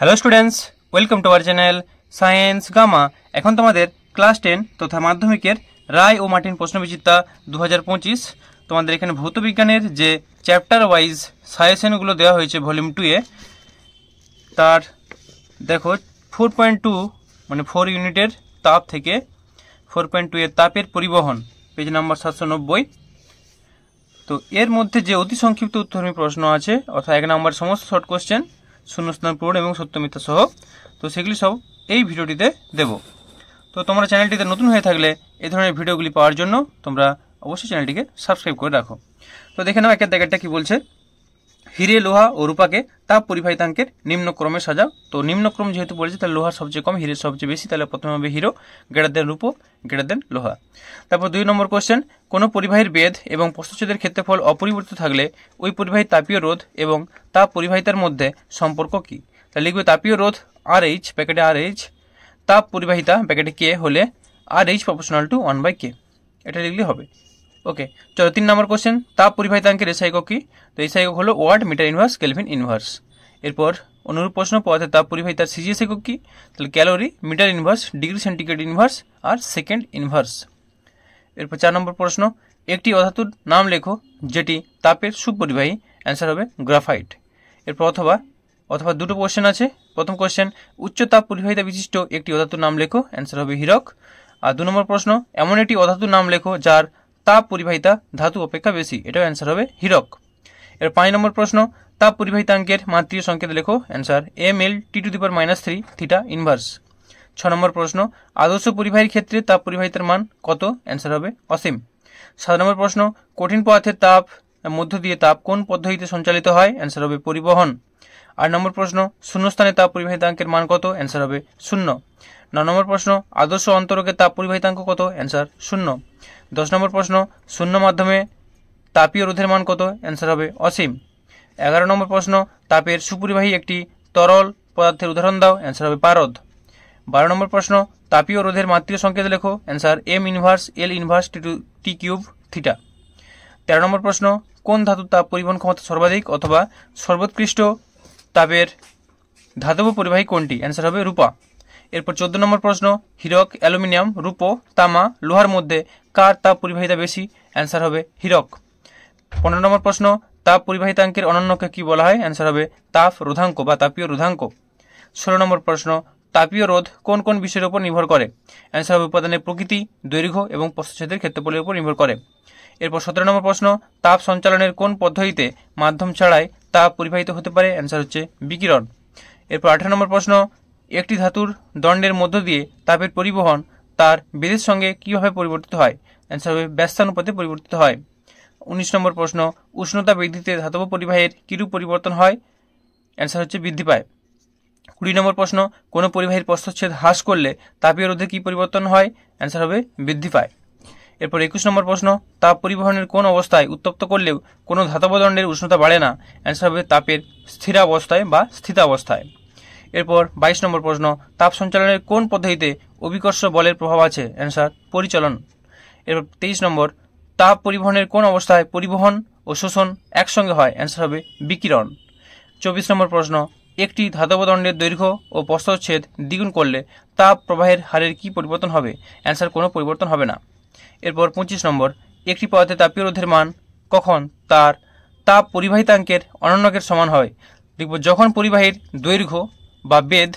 Hello students, welcome to our channel Science Gamma. এখন তোমাদের class 10 তথা মাধ্যমিকের রায় ও মার্টিন প্রশ্নবিচিত্রা 2025 তোমাদের এখানে ভৌত বিজ্ঞানের যে চ্যাপ্টার ওয়াইজ সাজেশনগুলো দেওয়া হয়েছে ভলিউম 2 এ, তার দেখো 4.2 মানে 4 ইউনিটের তাপ থেকে 4.2 এর তাপের পরিবহন, পেজ নাম্বার 790। তো এর মধ্যে যে অতি সংক্ষিপ্ত উত্তরমী প্রশ্ন আছে, অর্থাৎ 1 নম্বর সমস্ত শর্ট কোশ্চেন, শূন্যস্থান পূরণ এবং সত্য মিথ্যা সহ, তো সেগুলি সব এই ভিডিওটিতে দেব। তো তোমরা চ্যানেলটিতে নতুন হয়ে থাকলে এই ধরনের ভিডিওগুলি পাওয়ার জন্য তোমরা অবশ্যই চ্যানেলটিকে সাবস্ক্রাইব করে রাখো। তো দেখে নাও একের দাগেরটা কি বলছে। হিরে, লোহা ও রূপাকে তাপ পরিবাহিতাঙ্কের নিম্নক্রমে সাজাও। তো নিম্নক্রম যেহেতু বলেছে, তাহলে লোহার সবচেয়ে কম, হিরের সবচেয়ে বেশি, তাহলে প্রথমে হবে হিরো, গ্রেটার দেন রূপো, গ্রেটার দেন লোহা। তারপর 2 নম্বর কোশ্চেন, কোনো পরিবাহীর বেধ এবং প্রস্থচ্ছেদের ক্ষেত্রফল অপরিবর্তিত থাকলে ওই পরিবাহীর তাপীয় রোধ এবং তাপ পরিবাহিতার মধ্যে সম্পর্ক কি? তাহলে লিখবে তাপীয় রোধ RH, প্যাকেটে RH, তাপ পরিবাহিতা প্যাকেটে K হলে RH প্রপোর্শনাল টু 1/K, এটা লিখলে হবে। ওকে, চলো 3 নম্বর কোশ্চেন, তাপ পরিবাহিতাঙ্কের এসআই একক কি? তো এসআই একক হলো watt, metre inverse, kelvin inverse. এরপর অনুরূপ প্রশ্ন, পদার্থের তাপ পরিবাহিতার সিজিএস একক কি? তাহলে calorie, metre inverse, degree centigrade inverse আর সেকেন্ড ইনভার্স। এরপর 4 নম্বর প্রশ্ন, একটি অধাতুর নাম লেখো যেটি তাপের সুপরিবাহী। অ্যান্সার হবে গ্রাফাইট। এরপর অথবা দুটো কোশ্চেন আছে। প্রথম কোশ্চেন, উচ্চ তাপ পরিবাহিতা বিশিষ্ট একটি অধাতুর নাম লেখো। অ্যান্সার হবে হীরক। আর 2 নম্বর প্রশ্ন, এমন একটি অধাতুর নাম লেখো যার তাপ পরিবাহিতা ধাতু অপেক্ষা বেশি। এটাও অ্যান্সার হবে হীরক। এর 5 নম্বর প্রশ্ন, তাপ পরিবাহিতাঙ্কের মাত্রীয় সংকেত লেখো। Answer mL/-3 theta inverse. 6 নম্বর প্রশ্ন, আদর্শ পরিবাহীর ক্ষেত্রে তাপ পরিবাহিতার মান কত? অ্যান্সার হবে অসীম। 7 নম্বর প্রশ্ন, কঠিন পদার্থের তাপ মধ্য দিয়ে তাপ কোন পদ্ধতিতে সঞ্চালিত হয়? অ্যান্সার হবে পরিবহন। 8 নম্বর প্রশ্ন, শূন্যস্থানে তাপ পরিবাহিতাঙ্কের মান কত? অ্যান্সার হবে 0। 9 নম্বর প্রশ্ন, আদর্শ অন্তরকের তাপ পরিবাহিতাঙ্ক কত? অ্যান্সার 0। 10 নম্বর প্রশ্ন, শূন্য মাধ্যমে তাপীয় রোধের মান কত? অ্যান্সার হবে অসীম। 11 নম্বর প্রশ্ন, তাপের সুপরিবাহী একটি তরল পদার্থের উদাহরণ দাও। অ্যান্সার হবে পারদ। 12 নম্বর প্রশ্ন, তাপীয় রোধের মাত্রীয় সংকেত লেখো। Answer m−L−T³ theta. 13 নম্বর প্রশ্ন, কোন ধাতুর তাপ পরিবহন ক্ষমতা সর্বাধিক অথবা সর্বোৎকৃষ্ট তাপের ধাতব পরিবাহী কোনটি? অ্যান্সার হবে রূপা। এরপর 14 নম্বর প্রশ্ন, হীরক, অ্যালুমিনিয়াম, রূপো, তামা, লোহার মধ্যে কার তাপ পরিবাহিতা বেশি? অ্যান্সার হবে হীরক। 15 নম্বর প্রশ্ন, তাপ পরিবাহিতাঙ্কের অনন্যকে কি বলা হয়? অ্যান্সার হবে তাপ রোধাঙ্ক বা তাপীয় রোধাঙ্ক। 16 নম্বর প্রশ্ন, তাপীয় রোধ কোন কোন বিষয়ের উপর নির্ভর করে? অ্যান্সার হবে উপাদানের প্রকৃতি, দৈর্ঘ্য এবং প্রস্থচ্ছেদের ক্ষেত্রফলের উপর নির্ভর করে। এরপর 17 নম্বর প্রশ্ন, তাপ সঞ্চালনের কোন পদ্ধতিতে মাধ্যম ছাড়াই তাপ পরিবাহিত হতে পারে? অ্যান্সার হচ্ছে বিকিরণ। এরপর 18 নম্বর প্রশ্ন, একটি ধাতুর দণ্ডের মধ্য দিয়ে তাপের পরিবহন তার বেধের সঙ্গে কিভাবে পরিবর্তিত হয়? অ্যান্সার হবে ব্যস্তানুপাতে পরিবর্তিত হয়। 19 নম্বর প্রশ্ন, উষ্ণতা বৃদ্ধিতে ধাতব পরিবাহের কিরূপ পরিবর্তন হয়? অ্যান্সার হচ্ছে বৃদ্ধি পায়। 20 নম্বর প্রশ্ন, কোনো পরিবাহীর প্রস্থচ্ছেদ হ্রাস করলে তাপীয় রোধে কি পরিবর্তন হয়? অ্যান্সার হবে বৃদ্ধি পায়। এরপর 21 নম্বর প্রশ্ন, তাপ পরিবহনের কোন অবস্থায় উত্তপ্ত করলেও কোনো ধাতব দণ্ডের উষ্ণতা বাড়ে না? অ্যান্সার হবে তাপের স্থিরাবস্থায় বা স্থিতাবস্থায়। এরপর 22 নম্বর প্রশ্ন, তাপ সঞ্চালনের কোন পদ্ধতিতে অভিকর্ষ বলের প্রভাব আছে? অ্যান্সার পরিচলন। এরপর 23 নম্বর, তাপ পরিবহনের কোন অবস্থায় পরিবহন ও শোষণ একসঙ্গে হয়? অ্যান্সার হবে বিকিরণ। 24 নম্বর প্রশ্ন, একটি ধাতব দণ্ডের দৈর্ঘ্য ও প্রস্থচ্ছেদ দ্বিগুণ করলে তাপ প্রবাহের হারের কি পরিবর্তন হবে? অ্যান্সার কোনো পরিবর্তন হবে না। এরপর 25 নম্বর, একটি পদার্থের তাপীয় রোধের মান কখন তার তাপ পরিবাহিতাঙ্কের অনন্যকের সমান হয়? লিখব যখন পরিবাহীর দৈর্ঘ্য বা বেধ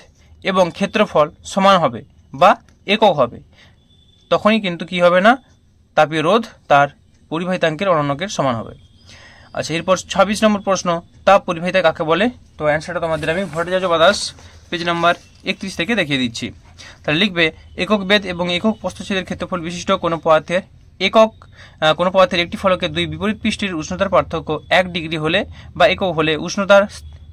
এবং ক্ষেত্রফল সমান হবে বা একক হবে, তখনই কিন্তু কি হবে না, তাপীয় রোধ তার পরিবাহিতাঙ্কের অনন্যকের সমান হবে। আচ্ছা, এরপর 26 নম্বর প্রশ্ন, তাপ পরিবাহিতা কাকে বলে? তো অ্যান্সারটা তোমাদের আমি ভট্টাচার্য বাদাস পেজ নাম্বার 31 থেকে দেখিয়ে দিচ্ছি। তাহলে লিখবে একক বেধ এবং একক প্রস্থচ্ছেদের ক্ষেত্রফল বিশিষ্ট কোনো পদার্থের একটি ফলকের দুই বিপরীত পৃষ্ঠের উষ্ণতার পার্থক্য 1 ডিগ্রি হলে বা একক হলে উষ্ণতার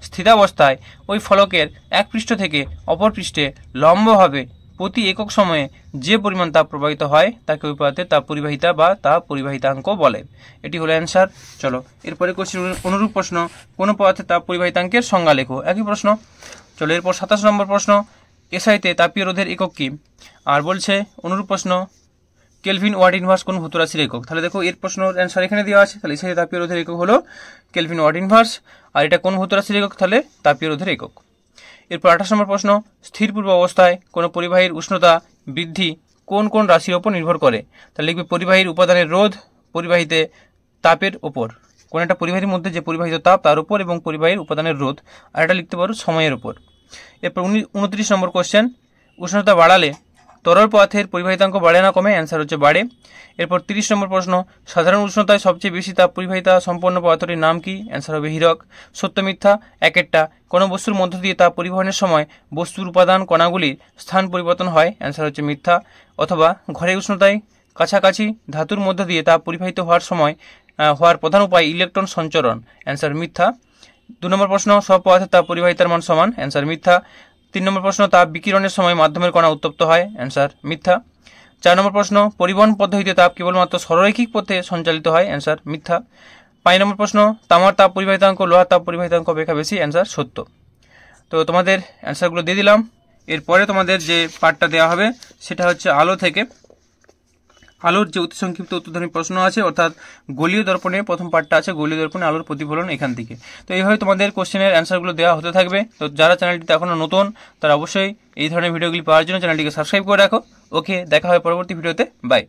স্থিতাবস্থায় ওই ফলকের এক পৃষ্ঠ থেকে অপর পৃষ্ঠে লম্বভাবে প্রতি একক সময়ে যে পরিমাণ তাপ প্রবাহিত হয় তাকে ওই পদার্থের তাপ পরিবাহিতা বা তাপ পরিবাহিতাঙ্ক বলে। এটি হলো অ্যান্সার। চলো এরপরে কোশ্চেন অনুরূপ প্রশ্ন, কোন পদার্থের তাপ পরিবাহিতাঙ্কের সংজ্ঞা লেখো। একই প্রশ্ন। চলো এরপর 27 নম্বর প্রশ্ন, এসআইতে তাপীয় রোধের একক কি? আর বলছে অনুরূপ প্রশ্ন, কেলভিন ওয়াট ইনভার্স কোন ভৌত রাশির একক? তাহলে দেখো এর প্রশ্নের অ্যান্সার এখানে দেওয়া আছে। তাহলে এসআইতে তাপীয় রোধের একক হলো কেলভিন ওয়াট ইনভার্স। আর এটা কোন ভৌত রাশির একক? তাহলে তাপীয় রোধের একক। এরপর 28 নম্বর প্রশ্ন, স্থির পূর্ব অবস্থায় কোনো পরিবাহীর উষ্ণতা বৃদ্ধি কোন কোন রাশির ওপর নির্ভর করে? তাহলে লিখবে পরিবাহীর উপাদানের রোধ, পরিবাহীতে তাপের ওপর, কোন একটা পরিবাহীর মধ্যে যে পরিবাহিত তাপ তার উপর, এবং পরিবাহীর উপাদানের রোধ, আর এটা লিখতে পারো সময়ের উপর। এরপর 29 নম্বর কোশ্চেন, উষ্ণতা বাড়ালে তরল পদার্থের পরিবাহিতাঙ্ক বাড়ে না কমে? অ্যান্সার হচ্ছে বাড়ে। এরপর 30 নম্বর প্রশ্ন, সাধারণ উষ্ণতায় সবচেয়ে বেশি তাপ পরিবাহিতা সম্পন্ন পদার্থটির নাম কি? অ্যান্সার হবে হীরক। সত্য মিথ্যা এক একটা, কোনো বস্তুর মধ্য দিয়ে তাপ পরিবহনের সময় বস্তুর উপাদান কণাগুলির স্থান পরিবর্তন হয়? অ্যান্সার হচ্ছে মিথ্যা। অথবা ঘরের উষ্ণতায় কাছাকাছি ধাতুর মধ্য দিয়ে তাপ পরিবাহিত হওয়ার সময় হওয়ার প্রধান উপায় ইলেকট্রন সঞ্চরণ? অ্যান্সার মিথ্যা। 2 নম্বর প্রশ্ন, সব পদার্থের তাপ পরিবাহিতার মান সমান? অ্যান্সার মিথ্যা। 3 নম্বর প্রশ্ন, তাপ বিকিরণের সময় মাধ্যমের কণা উত্তপ্ত হয়? অ্যান্সার মিথ্যা। 4 নম্বর প্রশ্ন, পরিবহন পদ্ধতিতে তাপ কেবলমাত্র সরলরৈখিক পথে সঞ্চালিত হয়? অ্যান্সার মিথ্যা। 5 নম্বর প্রশ্ন, তামার তাপ পরিবাহিতাঙ্ক লোহার তাপ পরিবাহিতাঙ্ক অপেক্ষা বেশি? অ্যান্সার সত্য। তো তোমাদের অ্যান্সারগুলো দিয়ে দিলাম। এরপরে তোমাদের যে পার্টটা দেওয়া হবে সেটা হচ্ছে আলো থেকে। আলোর যে অতি সংক্ষিপ্ত উত্তরধর্মী প্রশ্ন আছে, অর্থাৎ গোলীয় দর্পণে প্রথম পার্টটা আছে, গোলীয় দর্পণে আলোর প্রতিফলন, এখান থেকে। তো এইভাবে তোমাদের কোশ্চেনের অ্যান্সারগুলো দেওয়া হতে থাকবে। তো যারা চ্যানেলটিতে এখনো নতুন তারা অবশ্যই এই ধরনের ভিডিওগুলি পাওয়ার জন্য চ্যানেলটিকে সাবস্ক্রাইব করে রাখো। ওকে, দেখা হবে পরবর্তী ভিডিওতে। বাই।